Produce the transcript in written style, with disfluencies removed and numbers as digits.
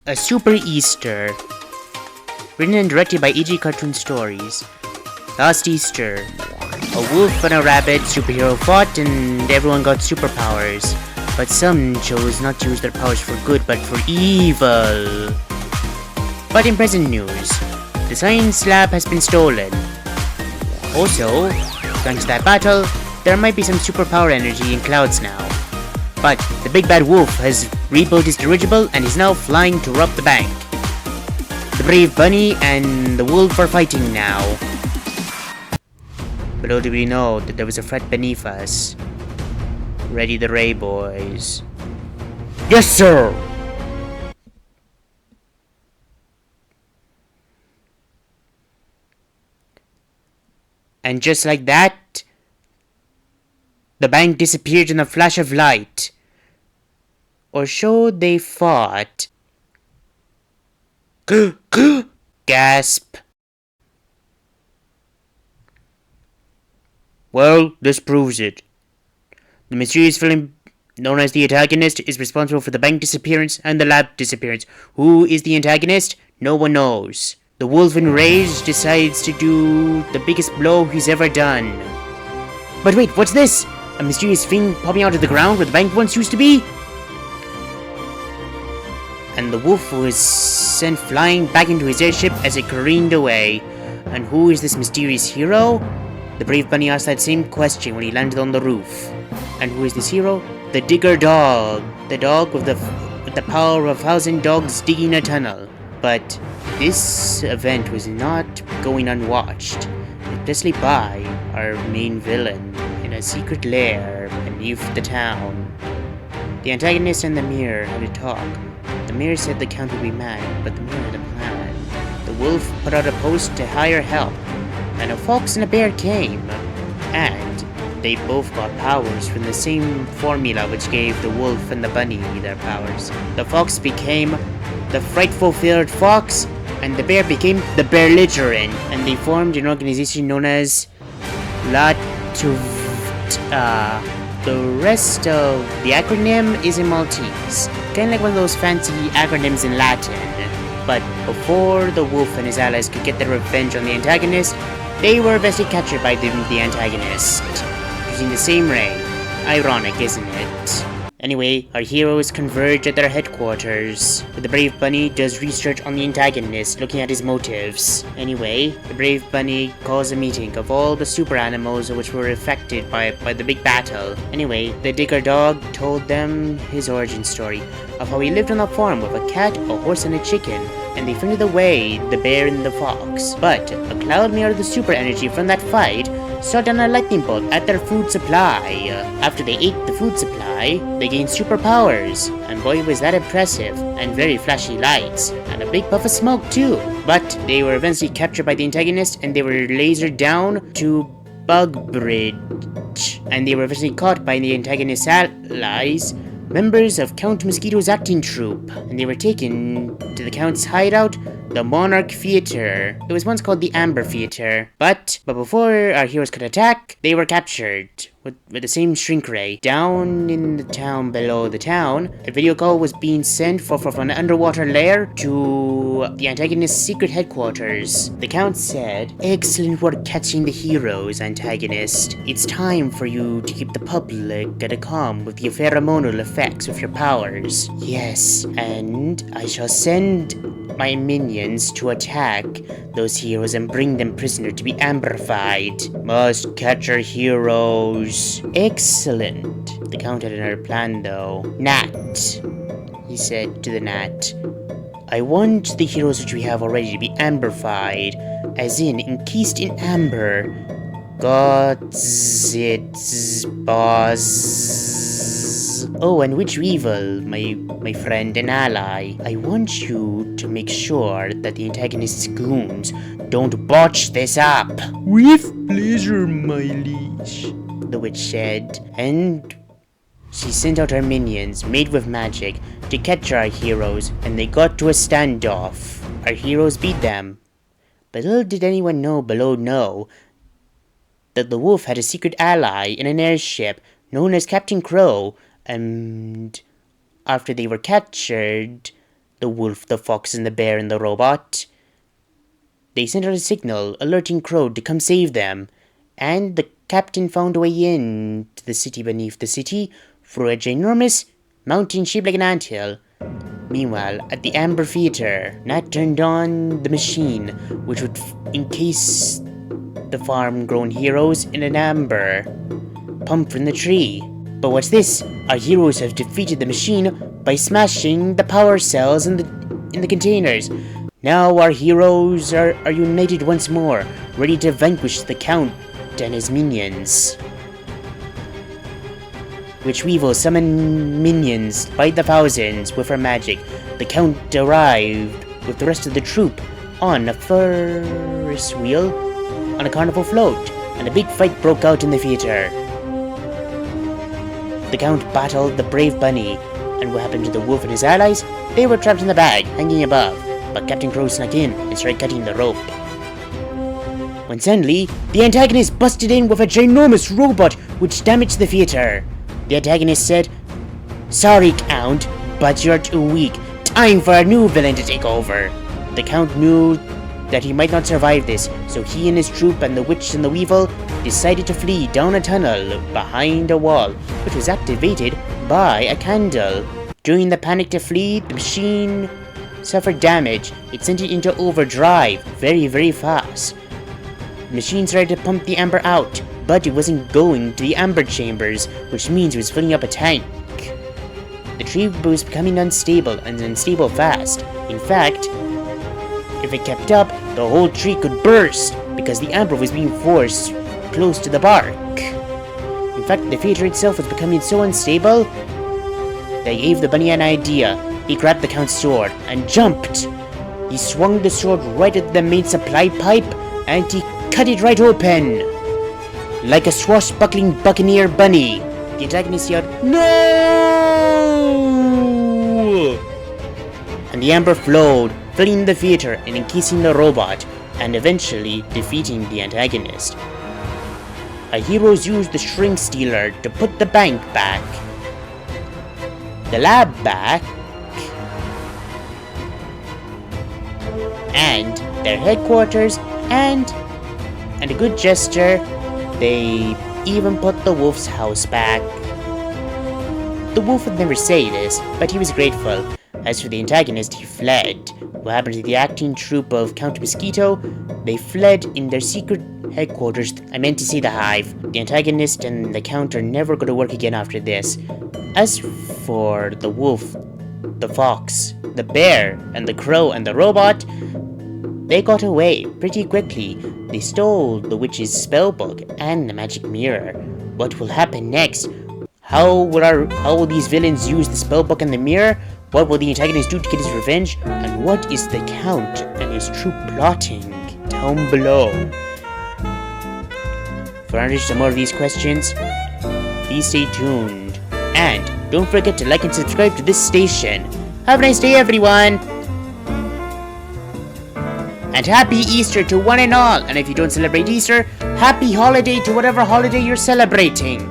A Super Easter. Written and directed by E.G. Cartoon Stories. Last Easter, a wolf and a rabbit superhero fought and everyone got superpowers. But some chose not to use their powers for good but for evil. But in present news, the science lab has been stolen. Also, thanks to that battle, there might be some superpower energy in clouds now. But the big bad wolf has rebuilt his dirigible and is now flying to rob the bank. The brave bunny and the wolf are fighting now. But little do we know that there was a threat beneath us. Ready the Ray boys. Yes, sir! And just like that, the bank disappeared in a flash of light. Or so they thought. Gasp. Well, this proves it. The mysterious villain known as the antagonist is responsible for the bank disappearance and the lab disappearance. Who is the antagonist? No one knows. The wolf in rage decides to do the biggest blow he's ever done. But wait, what's this? A mysterious thing popping out of the ground where the bank once used to be? And the wolf was sent flying back into his airship as it careened away. And who is this mysterious hero? The brave bunny asked that same question when he landed on the roof. And who is this hero? The digger dog. The dog with the power of 1,000 dogs digging a tunnel. But this event was not going unwatched. Precisely by our main villain in a secret lair beneath the town. The antagonist and the mirror had a talk. The mirror said the count would be mad, but the mirror had a plan. The wolf put out a post to hire help, and a fox and a bear came. And they both got powers from the same formula which gave the wolf and the bunny their powers. The fox became the frightful feared fox, and the bear became the belligerent, and they formed an organization known as the rest of the acronym is in Maltese. Kinda like one of those fancy acronyms in Latin. But before the wolf and his allies could get their revenge on the antagonist, they were eventually captured by the antagonist, using the same ray. Ironic, isn't it? Anyway, our heroes converge at their headquarters, where the brave bunny does research on the antagonist, looking at his motives. Anyway, the brave bunny calls a meeting of all the super animals which were affected by the big battle. Anyway, the digger dog told them his origin story, of how he lived on a farm with a cat, a horse, and a chicken, and they friended away the bear and the fox. But a cloud made the super energy from that fight shot down a lightning bolt at their food supply. After they ate the food supply, they gained superpowers, and boy was that impressive, and very flashy lights, and a big puff of smoke too. But they were eventually captured by the antagonist, and they were lasered down to Bug Bridge, and they were eventually caught by the antagonist's allies, members of Count Mosquito's acting troupe, and they were taken to the Count's hideout, the Monarch Theater. It was once called the Amber Theater, but before our heroes could attack, they were captured with the same shrink ray. Down in the town below the town, a video call was being sent from an underwater lair to the antagonist's secret headquarters. The Count said, "Excellent work catching the heroes, antagonist. It's time for you to keep the public at a calm with your pheromonal effects with your powers. Yes, and I shall send my minions to attack those heroes and bring them prisoner to be amplified. Must catch our heroes." Excellent. The Count had another plan though. Gnat, he said to the gnat, "I want the heroes which we have already to be amplified, as in encased in amber. Got it, boss. Oh, and Witch Weevil, my friend and ally, I want you to make sure that the antagonist's goons don't botch this up." "With pleasure, my liege," the witch said, and she sent out her minions, made with magic, to catch our heroes, and they got to a standoff. Our heroes beat them. But little did anyone below know that the wolf had a secret ally in an airship known as Captain Crow, and after they were captured, the wolf, the fox, and the bear and the robot. They sent out a signal alerting Crow to come save them, and the captain found a way in to the city beneath the city through a ginormous mountain shaped like an anthill. Meanwhile, at the Amber Theater, Nat turned on the machine which would encase the farm-grown heroes in an amber pump from the tree. But what's this? Our heroes have defeated the machine by smashing the power cells in the containers. Now our heroes are united once more, ready to vanquish the Count and his minions. Witch Weevil summoned minions by the thousands with her magic. The Count arrived with the rest of the troop on a Ferris wheel on a carnival float, and a big fight broke out in the theater. The Count battled the brave bunny, and what happened to the wolf and his allies? They were trapped in the bag, hanging above, but Captain Crow snuck in and started cutting the rope. When suddenly, the antagonist busted in with a ginormous robot which damaged the theater. The antagonist said, "Sorry, Count, but you're too weak. Time for a new villain to take over." The Count knew that he might not survive this, so he and his troop and the witch and the weevil decided to flee down a tunnel behind a wall, which was activated by a candle. During the panic to flee, the machine suffered damage. It sent it into overdrive very, very fast. The machine started to pump the amber out, but it wasn't going to the amber chambers, which means it was filling up a tank. The tree was becoming unstable, and unstable fast. In fact, if it kept up, the whole tree could burst, because the amber was being forced close to the bark. In fact, the theater itself was becoming so unstable, that gave the bunny an idea. He grabbed the Count's sword and jumped. He swung the sword right at the main supply pipe, and he cut it right open. Like a swashbuckling buccaneer bunny, the antagonist yelled, "No!" And the amber flowed, filling the theater and encasing the robot, and eventually defeating the antagonist. Our heroes used the shrink stealer to put the bank back, the lab back, and their headquarters, and a good gesture, they even put the wolf's house back. The wolf would never say this, but he was grateful. As for the antagonist, he fled. What happened to the acting troupe of Count Mosquito? They fled in their secret headquarters. I meant to say the hive. The antagonist and the Count are never going to work again after this. As for the wolf, the fox, the bear, and the crow and the robot, they got away pretty quickly. They stole the witch's spellbook and the magic mirror. What will happen next? How will these villains use the spellbook and the mirror? What will the antagonist do to get his revenge? And what is the Count and his troop plotting? Down below. For answers to more of these questions, please stay tuned. And don't forget to like and subscribe to this station. Have a nice day, everyone! And happy Easter to one and all! And if you don't celebrate Easter, happy holiday to whatever holiday you're celebrating!